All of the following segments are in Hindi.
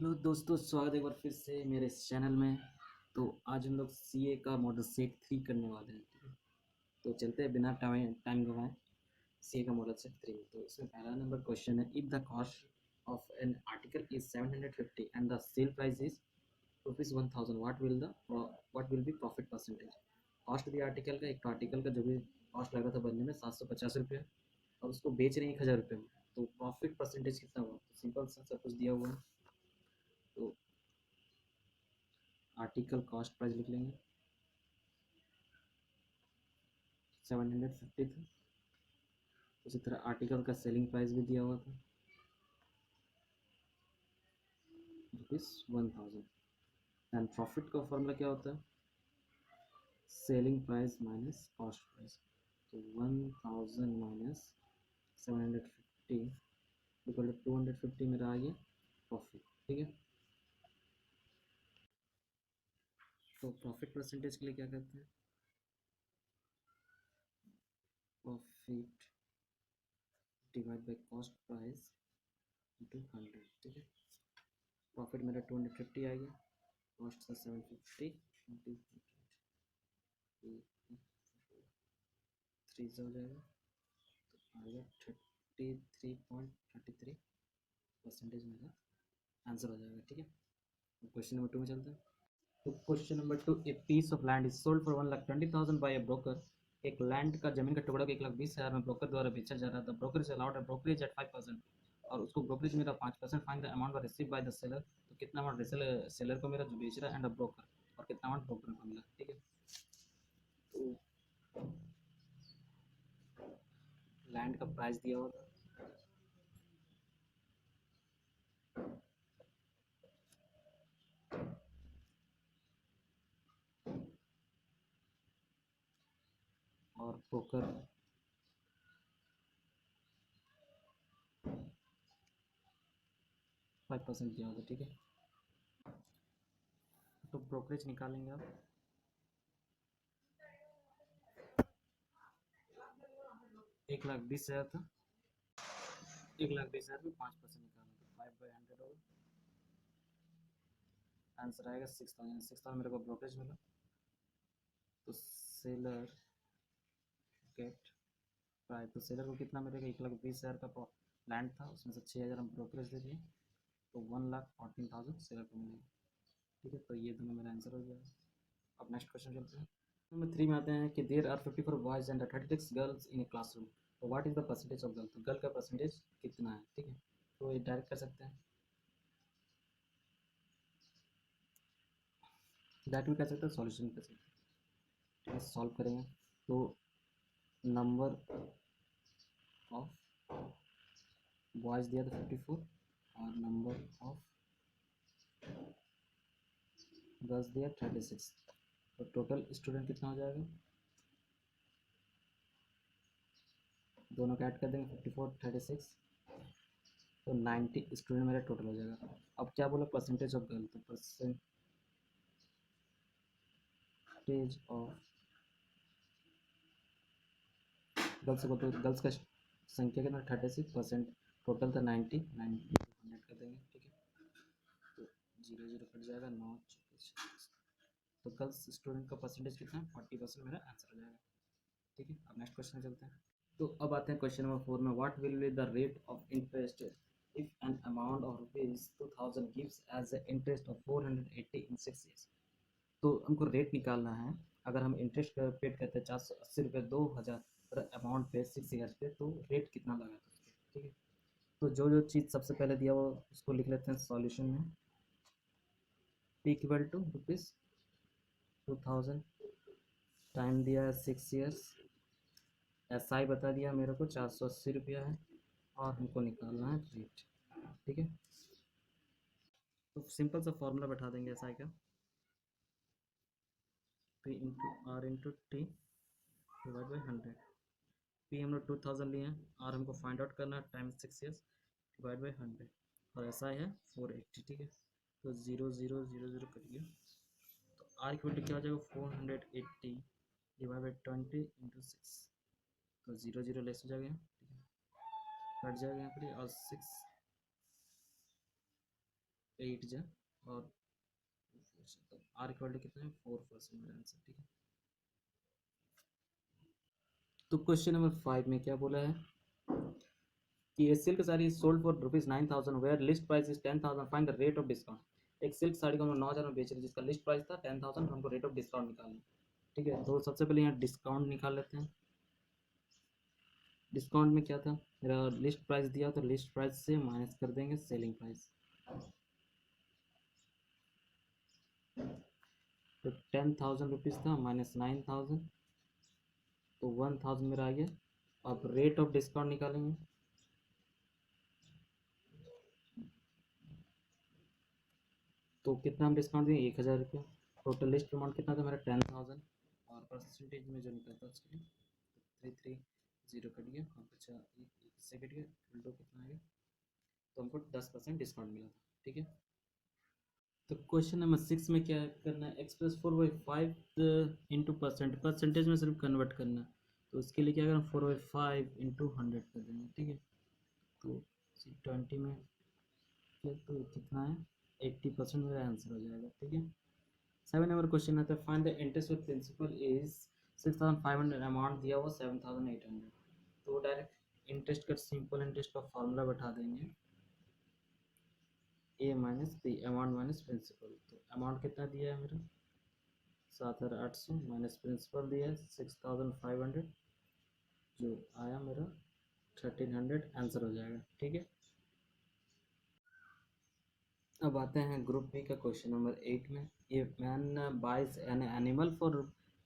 हेलो दोस्तों, स्वागत है एक बार फिर से मेरे इस चैनल में। तो आज हम लोग सीए का मॉडल सेट 3 करने वाले हैं। ठीक है, तो चलते हैं बिना टाइम टाइम गवाएं सीए का मॉडल सेट 3। तो इसमें पहला नंबर क्वेश्चन है, if the cost of an article is 750 and the sale price is ₹1000, what will B profit percentage. Cost दिया आर्टिकल का, एक तो आर्टिकल का जो भी कॉस्ट लगा था बनने में ₹750 और उसको बेच रहे हैं ₹1000 में, तो प्रॉफिट परसेंटेज कितना हुआ। तो सिंपल सा सब कुछ दिया हुआ है। तो आर्टिकल कॉस्ट प्राइस लिख लेंगे, 750 था। उसी तरह आर्टिकल का सेलिंग प्राइस भी दिया हुआ था, ₹1000। एंड प्रॉफिट का फॉर्मूला क्या होता है, selling price minus cost price. तो 1000 माइनस 750 इक्वल टू 250 मेरा आ गया प्रॉफिट। ठीक है, तो प्रॉफिट परसेंटेज के लिए क्या करते हैं, profit divide by cost price into 100। ठीक है, प्रॉफिट मेरा 250 आ गया, कॉस्ट था 750 इंटू 3 से हो जाएगा, तो आएगा 33.33% मेरा आंसर हो जाएगा। ठीक है, क्वेश्चन नंबर 2 में चलते हैं। तो question number 2, a piece of land is sold for 1,20,000 by a broker. एक लैंड का जमीन का टुकड़ा 1,20,000 में ब्रोकर द्वारा बेचा जा रहा था। Broker is allowed a brokerage at 5% और उसको ब्रोकरेज मिला 5%। Find the amount were receive by the seller. तो कितना अमाउंट सेलर को मिला जो बेच रहा है, एंड अ ब्रोकर, और कितना अमाउंट ब्रोकर को मिला। ठीक है, तो लैंड का प्राइस दिया हुआ था, और ब्रोकर 5% दिया हुआ था। ठीक है, तो ब्रोकरेज निकालेंगे आप। 1,20,000 था, 1,20,000 में 5% निकालना, तो 5/100 होगा। आंसर आएगा 6,000। 6,000 मेरे को ब्रोकरेज मिला। तो सेलर गेट प्राइस, तो सेलर को कितना मिलेगा, 1,20,000 का लैंड था, उसमें से 6,000 हम ब्रोकरेज दे दिए, तो 1,14,000 सेलर को मिलेगा। ठीक है, तो ये दोनों मेरा आंसर हो जाएगा। अब नेक्स्ट क्वेश्चन चलते हैं। नंबर 3 में आते हैं कि there are 54 boys and 36 girls in a classroom. तो what is the percentage of girl. तो गर्ल का परसेंटेज कितना है। ठीक है, तो ये डायरेक्ट कर सकते हैं, डायरेक्ट भी कर सकते हैं, सॉल्यूशन कर सकते हैं। ठीक है, सॉल्व करेंगे तो नंबर ऑफ बॉयज़ दिया था 54 और नंबर ऑफ गर्ल्स दिया 36, तो टोटल स्टूडेंट कितना हो जाएगा, दोनों का ऐड कर देंगे 54 36, तो 90 स्टूडेंट मेरा टोटल हो जाएगा। अब क्या बोला, परसेंटेज ऑफ गर्ल, तो परसेंटेज ऑफ गर्ल्स को, तो गर्ल्स का संख्या कितना 36%, टोटल था 90 100 कर देंगे। ठीक है, तो 0 0 कट जाएगा, 9 तो गर्ल्स स्टूडेंट का परसेंटेज कितना है, 40% मेरा आंसर हो जाएगा। ठीक है, अब नेक्स्ट क्वेश्चन चलते हैं। तो अब आते हैं क्वेश्चन नंबर 4 में, what will be the rate of interest if an amount of ₹2,000 gives as interest of 480 in 6 years। तो हमको रेट निकालना है, अगर हम इंटरेस्ट पेड करते हैं ₹480 2,000 अमाउंट पे 6 years पे, तो रेट कितना लगा था उसके। ठीक है, तो जो जो चीज़ सबसे पहले दिया वो उसको लिख लेते हैं सॉल्यूशन में। पी इक्वल टू ₹2,000 टाइम दिया है 6 years, एस आई बता दिया मेरे को ₹480 है, और हमको निकालना है रेट। ठीक है, तो सिंपल सा फॉर्मूला बैठा देंगे एस आई का, P into R into T divide by 100। P हम लोग 2000 लिए हैं, आर हमको फाइंड आउट करना है टाइम 6 years डिवाइड बाई 100, और एस आई है 480। ठीक है, तो 0 0 0 0 करिए, तो आर इक्वल टू क्या हो जाएगा 480 डिवाइड बाई 20 × 6, तो 0 0 लेस हो जाएगा, ठीक है, कट जाएगा यहाँ पर, और 6 8 जा और तो आर इक्वल टू कितना है 4% मेरा आंसर। ठीक है, तो क्वेश्चन नंबर 5 में क्या बोला है कि a silk sari sold for ₹9,000 where list price is 10,000, find the rate of discount. एक सिल्क साड़ी को हम 9,000 में बेच रहे हैं जिसका लिस्ट प्राइस था 10,000, हमको रेट ऑफ डिस्काउंट निकालना है। ठीक है, तो सबसे पहले यहाँ डिस्काउंट निकाल लेते हैं। डिस्काउंट में क्या था, मेरा लिस्ट प्राइस दिया तो लिस्ट प्राइस से माइनस कर देंगे सेलिंग प्राइस, तो 10,000 रुपीज़ था माइनस 9,000, तो 1,000 मेरा आ गया। अब रेट ऑफ डिस्काउंट निकालेंगे, तो कितना हम डिस्काउंट देंगे 1,000 रुपया। टोटल लिस्ट अमाउंट कितना था मेरा 10,000, और परसेंटेज में जो निकलता है उसके लिए 330 कट गया, और अच्छा एक इससे कट गया, टोटल कितना आ गया, तो हमको 10% डिस्काउंट मिला था। ठीक है, तो क्वेश्चन नंबर 6 में क्या करना है, एक्सप्रेस 4/5 इंटू परसेंटेज में सिर्फ कन्वर्ट करना है, तो उसके लिए क्या करना 4/5 इंटू 100 कर देंगे। ठीक है, तो 20 में किया तो कितना है 80% मेरा आंसर हो जाएगा। ठीक है, 7 नंबर क्वेश्चन आता है find the interest with principal is 6,500, amount दिया हुआ 7,800, तो डायरेक्ट इंटरेस्ट का सिंपल इंटरेस्ट का फॉर्मूला बैठा देंगे A minus B, amount minus principal. तो अमाउंट कितना दिया है मेरा 7,800 माइनस प्रिंसिपल दिया है 6,500, जो आया मेरा 1,300 आंसर हो जाएगा। ठीक है, अब आते हैं ग्रुप बी का क्वेश्चन नंबर 8 में, if man buys an animal for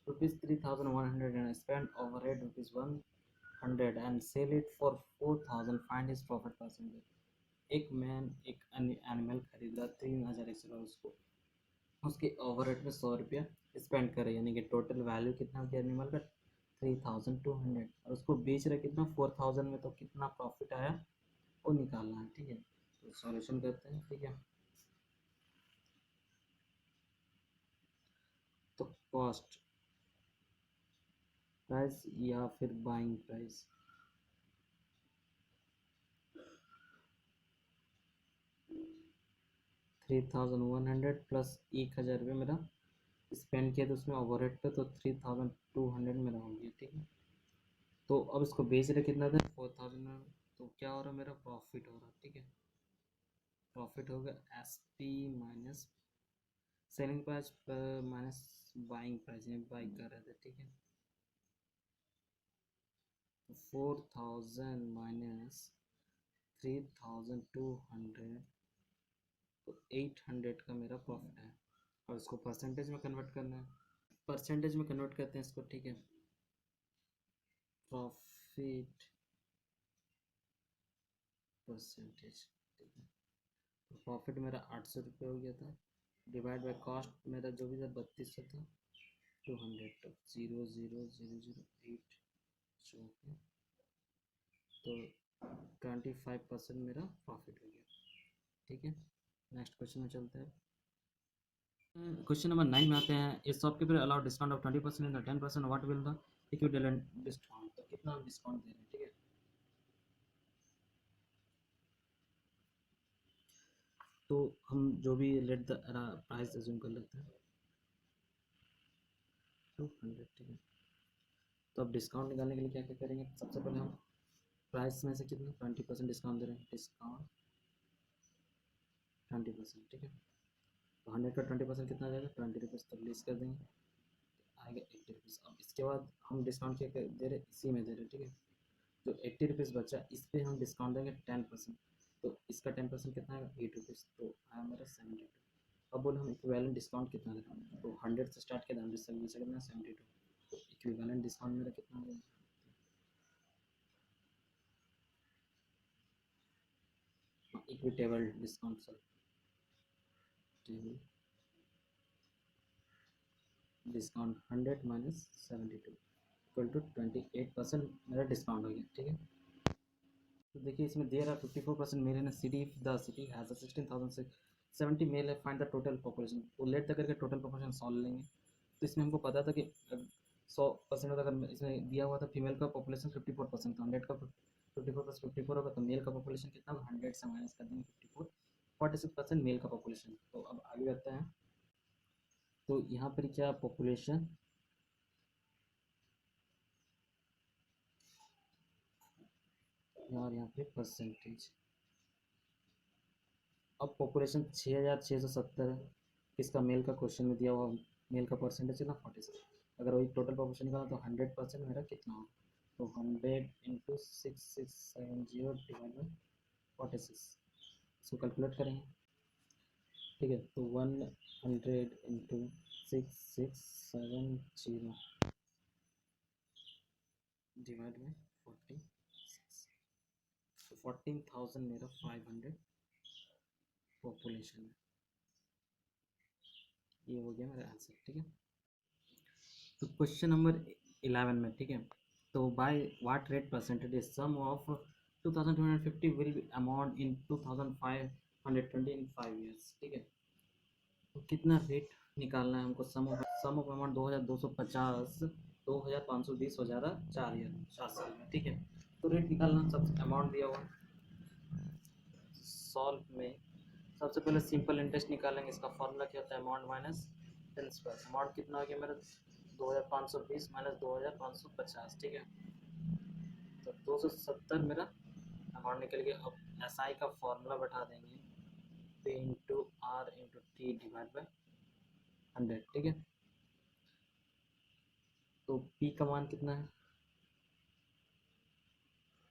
₹3,100 and spend overhead ₹100 and sell it for 4,000, find his profit percentage. एक मैन एक एनिमल खरीदा 3,100 का, उसको उसके ओवरहेड में 100 रुपया स्पेंड करे, यानी कि टोटल वैल्यू कितना हो गया एनिमल का 3,200, और उसको बेच रहे कितना 4,000 में, तो कितना प्रॉफिट आया वो निकालना है। ठीक है, तो सॉल्यूशन करते हैं। ठीक है, तो कॉस्ट प्राइस या फिर बाइंग प्राइस, $3,100 प्लस 1,000 रुपये मेरा स्पेंड किया, तो उसमें ओवरहेड पे तो 3,200 मेरा हो गया। ठीक है, तो अब इसको बेच रहे कितना था 4,000 में, तो क्या हो रहा है मेरा प्रॉफिट हो रहा है। ठीक है, प्रॉफिट होगा S P minus selling price minus buying price, में बाई कर रहे थे। ठीक है, 4,000 माइनस 3,200, तो 800 का मेरा प्रॉफिट है, और इसको परसेंटेज में कन्वर्ट करना है, परसेंटेज में कन्वर्ट करते हैं इसको। ठीक है, प्रॉफिट परसेंटेज। ठीक है, तो प्रॉफिट मेरा 800 रुपये हो गया था, डिवाइड बाय कॉस्ट मेरा जो भी था 3200 था, 200, तो 0,0008 जो हो गया, तो 25% मेरा प्रॉफिट हो गया। ठीक है, नेक्स्ट क्वेश्चन में चलते हैं। क्वेश्चन नंबर 9 में आते हैं, इस shopkeeper allowed discount of 20% in the 10%, what will the equivalent discount, तो कितना हम डिस्काउंट दे रहे हैं। ठीक है, तो हम जो भी लेट द प्राइस अज्यूम कर लेते हैं 200। ठीक है, तो अब डिस्काउंट निकालने के लिए क्या क्या करेंगे, सबसे पहले हम प्राइस में से कितना 20% डिस्काउंट दे रहे हैं, डिस्काउंट 20%। ठीक है, तो 100 का 20% कितना आ जाएगा 20 रुपीज़, तो लेस कर देंगे, आएगा 80 रुपीज़। अब इसके बाद हम डिस्काउंट क्या दे रहे इसी में दे रहे। ठीक है, जो 80 रुपीज़ बचा इस पर हम डिस्काउंट देंगे 10%, तो इसका 10% कितना आएगा 8 रुपीज़, तो आया मेरा 72। अब बोले हम इक्विवेलेंट डिस्काउंट कितना दे रहे हैं, तो 100 से स्टार्ट किया 100 से नीचे कितना 72, तो इक्विवेलेंट डिस्काउंट मेरा कितना हो गया, equitable discount sir, table discount 100 minus 72 equal to 28% मेरा डिस्काउंट हो गया। ठीक है, तो देखिए इसमें दे रहा है 54% male in city, the city has a 16,070 male है, फाइंड द टोटल पॉपुलेशन, तो लेट तक करके टोटल पॉपुलेशन सॉल्व लेंगे। तो इसमें हमको पता था कि 100% अगर इसमें दिया हुआ था फीमेल का पॉपुलेशन 54% था, 100 का 54 प्लस 54 होगा, तो मेल का पॉपुलेशन कितना होगा 100 से माइनस कर देंगे 54, 46% मेल का पॉपुलेशन। तो अब आगे बढ़ते हैं। तो यहाँ पर क्या पॉपुलेशन और यहाँ पे परसेंटेज। अब पॉपुलेशन 6670 है, किसका मेल का क्वेश्चन में दिया हुआ मेल का परसेंटेज है ना 46। अगर वही टोटल पॉपुलेशन का तो 100% मेरा कितना होगा, तो 100 × 6670 डिवाइड बाई 46, इसको कैलकुलेट करेंगे। ठीक है, तो 100 × 6670 डिवाइड बाई 46, तो 14,000 मेरा 500 पॉपुलेशन है। ये हो गया मेरा आंसर। ठीक है, तो क्वेश्चन नंबर 11 में, ठीक है, तो by what rate percentage sum of 2250 will be amount in 2520 in 5 years. ठीक है, तो कितना रेट निकालना है हमको, सम ऑफ अमाउंट 2250 2520 हो जा रहा 4 साल में। ठीक है, तो रेट निकालना, सब अमाउंट दिया हुआ सॉल्व में। सबसे पहले सिंपल इंटरेस्ट निकालेंगे, इसका फॉर्मूला क्या होता है, अमाउंट माइनस प्रिंसिपल। अमाउंट कितना हो गया मेरा 2520 माइनस 2550। ठीक है, तो 270 मेरा अमाउंट निकल गया। अब एस आई का फॉर्मूला बैठा देंगे, P into R into T divide by 100। ठीक है, तो पी का मान कितना है,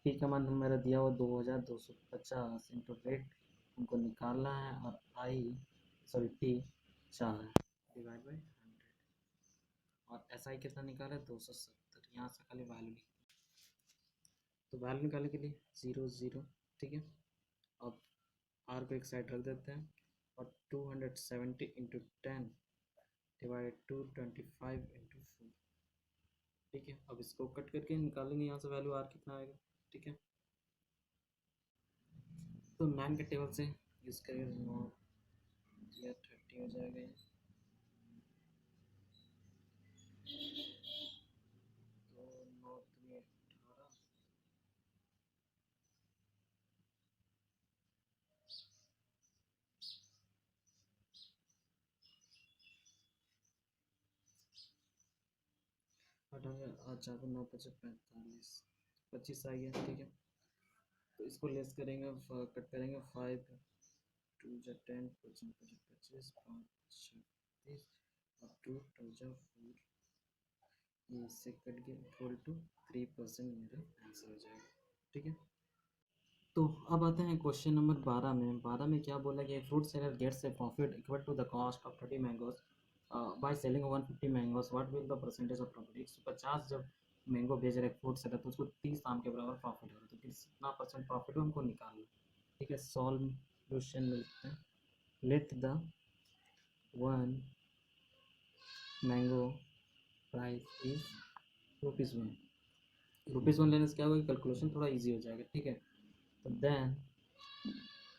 पी का मान मेरा दिया हुआ 2250 इंटू रेट हमको निकालना है, और आई सॉरी टी 4 है डिवाइड बाई 100, और एस आई कितना निकाला है 270। यहाँ से खाली वैल्यू लिख, तो वैल्यू निकालने के लिए 0 0। ठीक है, अब आर को एक साइड रख देते हैं, और 270 इंटू 10 डिवाइड 225 इंटू 4। ठीक है, अब इसको कट करके निकालेंगे यहाँ से वैल्यू आर कितना आएगा। ठीक है, तो मैन के टेबल से यूज़ करेंगे, 9 या 30 हो जाएगा ये, तो 9 3 18, चार को 9 5 45, 25 आ गया। ठीक है, तो इसको लेस करेंगे, कट करेंगे, 5 2 जा 10 5 25 5 36 और 2 2 जा 4, ये इससे कट गया, इक्वल टू 3% मेरा आंसर हो जाएगा। ठीक है, तो अब आते हैं क्वेश्चन नंबर 12 में। 12 में क्या बोला गया, fruit seller gets a profit equal to the cost of 30 mangoes by selling 150 mangoes, what will the percentage of profit. 150 जब मैंगो बेच रहे फ्रूट सेलर, तो उसको 30 आम के बराबर प्रॉफिट हो रहा है, तो कितना परसेंट प्रॉफिट हो हमको निकालना। ठीक है, सॉल्यूशन मिलते हैं। Let the one mango price is ₹1। ₹1 लेने से क्या होगा, कैलकुलेशन थोड़ा इजी हो जाएगा। ठीक है, तो then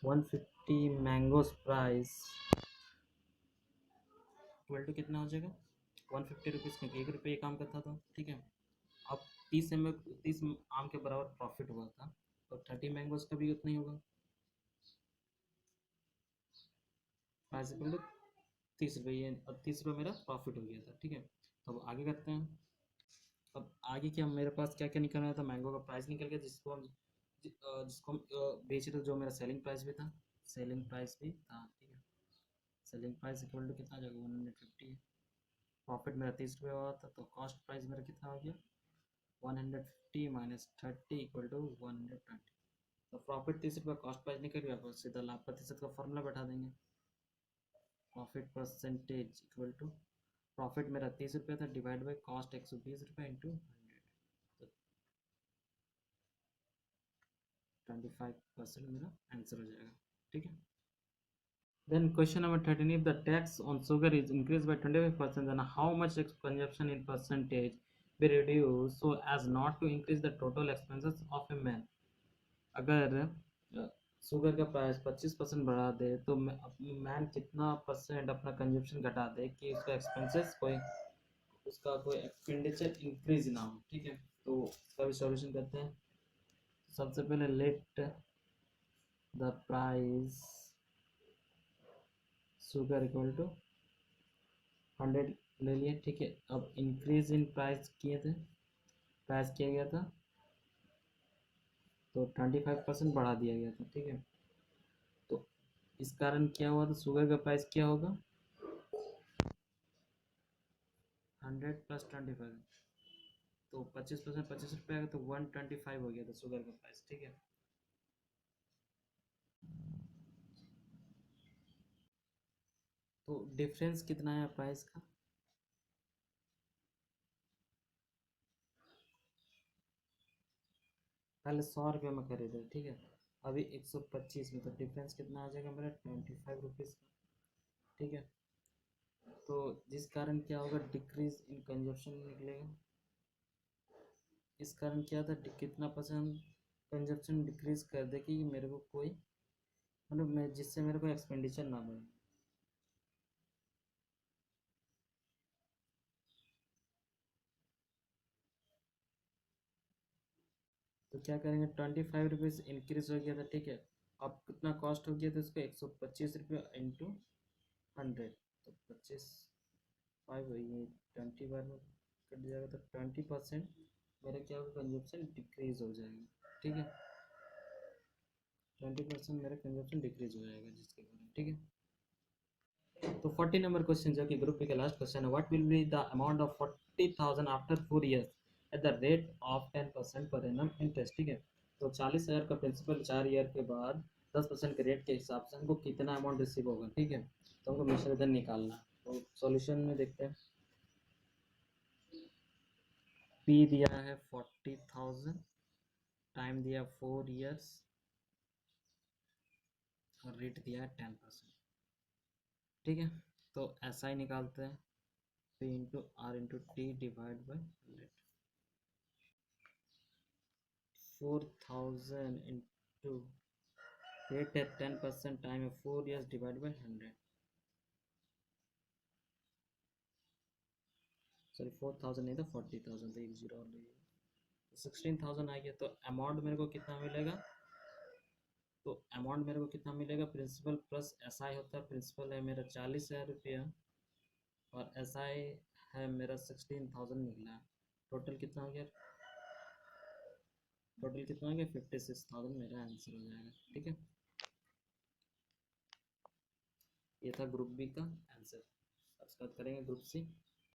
150 mangoes price equal to कितना हो जाएगा, 150 रुपीज़, क्योंकि ₹1 काम करता था। ठीक है, अब 30 आम के बराबर प्रॉफिट हुआ था, तो 30 मैंगोज का भी उतना ही होगा, प्राइस इक्वल टू ₹30। अब ₹30 मेरा प्रॉफिट हो गया था। ठीक है, तो अब आगे करते हैं। अब आगे क्या मेरे पास क्या क्या निकल रहा था, मैंगो का प्राइस निकल गया, जिसको हम बेच रहे थे, जो मेरा सेलिंग प्राइस भी था, सेलिंग प्राइस भी था। ठीक है, सेलिंग प्राइस इक्वल टू कितना आ जाएगा 150 है। प्रॉफिट मेरा ₹30 हुआ था, तो कॉस्ट प्राइस मेरा कितना हो गया 150 माइनस 30 इक्वल टू 120। तो प्रॉफिट ₹30, कॉस्ट प्राइस निकल गया, तो सीधा लाभ प्रतिशत का फॉर्मूला बैठा देंगे, profit percentage equal to profit मेरा ₹30 था डिवाइड बाई कॉस्ट ₹120 इंटू 100, तो 25% मेरा आंसर हो जाएगा। ठीक है, then question number 13, if the tax on sugar is increased by 25%, then how much consumption in percentage be reduced so as not to increase the total expenses of a man। अगर शुगर का प्राइस 25% बढ़ा दे, तो मैन कितना परसेंट अपना कंजप्शन घटा दे कि उसका एक्सपेंसेस कोई एक्सपेंडिचर इंक्रीज ना हो। ठीक है, तो इसका भी सॉल्यूशन करते हैं। सबसे पहले let the price sugar equal to 100 ले लिए, ठीक है। अब इंक्रीज इन प्राइस किए थे, प्राइस किया गया था तो 25% बढ़ा दिया गया था, ठीक है। तो इस कारण क्या हुआ, तो शुगर का प्राइस क्या होगा, 100 प्लस 25, तो 25% 25 रुपये आएगा, तो 125 हो गया था शुगर का प्राइस, ठीक है। तो डिफरेंस कितना है प्राइस का, पहले 100 रुपये में खरीदे, ठीक है, अभी 125 में, तो डिफरेंस कितना आ जाएगा मेरा, 25 रुपीज़ का, ठीक है। तो जिस कारण क्या होगा, डिक्रीज इन कंजप्शन निकलेगा। इस कारण क्या था, कितना परसेंट कंजप्शन डिक्रीज कर दे कि मेरे को कोई, मतलब मैं जिससे मेरे को एक्सपेंडिचर ना बढ़े। तो क्या करेंगे, 25 रुपीज़ इंक्रीज हो गया था, ठीक है। अब कितना कॉस्ट हो गया था उसका, 125 रुपये इंटू 100, तो 25 ये 20 बार में कट जाएगा, तो 20% मेरा क्या होगा, कंजप्शन डिक्रीज हो जाएगा, ठीक है। 20% मेरा कंजप्शन डिक्रीज हो जाएगा जिसके कारण, ठीक है। तो 40 नंबर क्वेश्चन जो कि ग्रुप बी का लास्ट क्वेश्चन है, what will be the amount of 40,000 after 4 years at the rate of 10% per annum interest, ठीक है। तो 40,000 का प्रिंसिपल 4 ईयर के बाद 10% के रेट के हिसाब से हमको कितना अमाउंट रिसीव होगा, ठीक है। तो हमको मिश्रधन निकालना है। तो सॉल्यूशन में देखते हैं, पी दिया है 40,000, टाइम दिया 4 years, और रेट दिया है 10%, ठीक है। तो ऐसा ही निकालते हैं, P into R into T divide by 100, 4,000 into rate है 10%, टाइम है 4 years, डिवाइड बाई 100, सॉरी 4,000 नहीं था, 40,000 था, एक जीरो और लगी, 16,000 आ गया। तो अमाउंट मेरे को कितना मिलेगा, तो अमाउंट मेरे को कितना मिलेगा, प्रिंसिपल प्लस एस आई होता है, प्रिंसिपल है मेरा 40,000 रुपया, और एस आई है मेरा 16,000 निकला है। टोटल कितना हो गया, टोटल कितना हो गया, 56,000 मेरा आंसर हो जाएगा, ठीक है। ये था ग्रुप बी का आंसर। अब बात करेंगे ग्रुप सी।